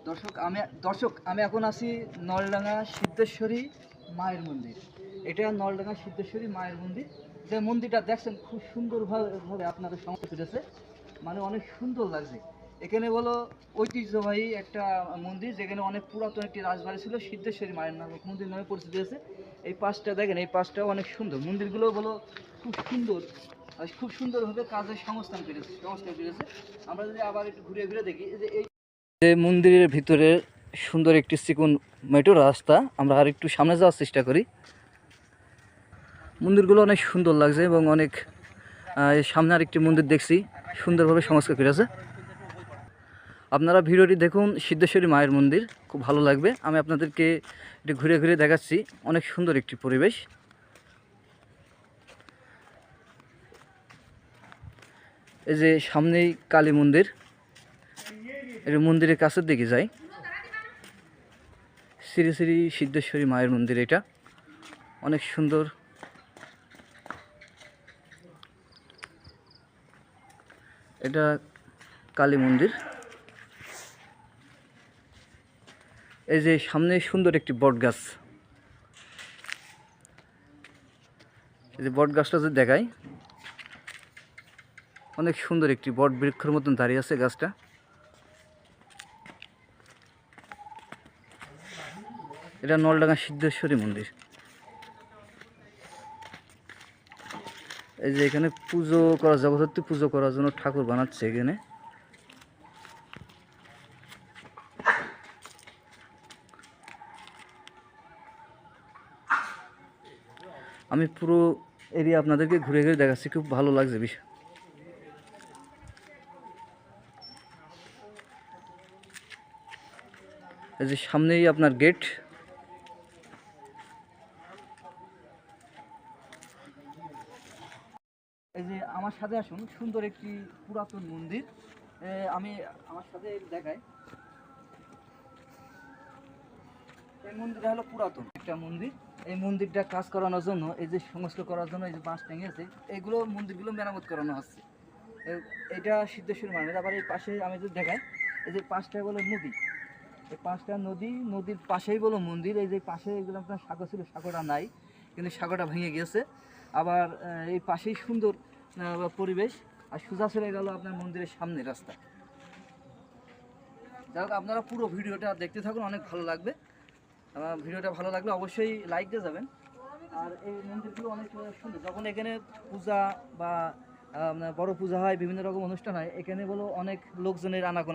দর্শক আমি এখন আছি নলডাঙ্গা সিদ্ধেশ্বরী মায়ের মন্দির। এটা নলডাঙ্গা সিদ্ধেশ্বরী মায়ের মন্দির। যে মন্দিরটা দেখছেন খুব সুন্দরভাবে আপনাদের সংস্কার করেছে, মানে অনেক সুন্দর লাগছে। এখানে বলো ঐতিহ্যবাহী একটা মন্দির, যেখানে অনেক পুরাতন একটি রাজবাড়ি ছিল, সিদ্ধেশ্বরী মায়ের নামে মন্দির নামে পরিচিত আছে। এই পাশটা দেখেন, এই পাশটাও অনেক সুন্দর। মন্দিরগুলো বলো খুব সুন্দর, আর খুব সুন্দরভাবে কাজের সংস্কার করেছে। আমরা যদি আবার একটু ঘুরে ঘুরে দেখি, যে মন্দিরের ভিতরে সুন্দর একটি চিকন মেটো রাস্তা, আমরা আর একটু সামনে যাওয়ার চেষ্টা করি। মন্দিরগুলো অনেক সুন্দর লাগছে এবং অনেক সামনে আর একটি মন্দির দেখছি সুন্দরভাবে সংস্কার করেছে। আপনারা ভিডিওটি দেখুন, সিদ্ধেশ্বরী মায়ের মন্দির খুব ভালো লাগবে। আমি আপনাদেরকে একটু ঘুরে ঘুরে দেখাচ্ছি, অনেক সুন্দর একটি পরিবেশ। এই যে সামনেই কালী মন্দির, এই মন্দিরের কাছের দিকে যাই। শ্রী শ্রী সিদ্ধেশ্বরী মায়ের মন্দির, এটা অনেক সুন্দর। এটা কালী মন্দির। এই যে সামনে সুন্দর একটি বট গাছ, এই যে বট গাছটা যদি দেখাই, অনেক সুন্দর একটি বট বৃক্ষের মতন দাঁড়িয়ে আছে গাছটা। এটা নলডাঙ্গা সিদ্ধেশ্বরী মন্দির। এই যে এখানে পুজো করা, জগদ্ধাত্রী পুজো করার জন্য ঠাকুর বানাচ্ছে এখানে। আমি পুরো এরিয়া আপনাদেরকে ঘুরে ঘুরে দেখাচ্ছি, খুব ভালো লাগছে বিষয়। এই যে সামনেই আপনার গেট। এই যে আমার সাথে আসুন, সুন্দর একটি পুরাতন মন্দির। আমি আমার সাথে দেখাই। এই মন্দিরটা হলো পুরাতন একটা মন্দির। এই মন্দিরটা কাজ করানোর জন্য, এই যে সংস্কার করার জন্য এই যে বাঁশ টেঙেছে, এইগুলো মন্দিরগুলো মেরামত করানো হচ্ছে। এটা সিদ্ধেশ্বরী মন্দির। আবার এই পাশে আমি যদি দেখাই, এই যে পাশটা বলো নদী, এই পাশটা নদীর পাশেই বলো মন্দির। এই যে পাশে এগুলো আপনার সাগর ছিল, সাগরটা নাই, কিন্তু সাগরটা ভেঙে গিয়েছে। আবার এই পাশেই সুন্দর পরিবেশ, আর সোজা চলে গেল আপনার মন্দিরের সামনে রাস্তা। যাই হোক, আপনারা পুরো ভিডিওটা দেখতে থাকুন, অনেক ভালো লাগবে। ভিডিওটা ভালো লাগলে অবশ্যই লাইক দিয়ে যাবেন। আর এই মন্দিরগুলো অনেক সুন্দর। যখন এখানে পূজা বা বড় পূজা হয়, বিভিন্ন রকম অনুষ্ঠান হয়, এখানে বলো অনেক লোকজনের আনাগোনা।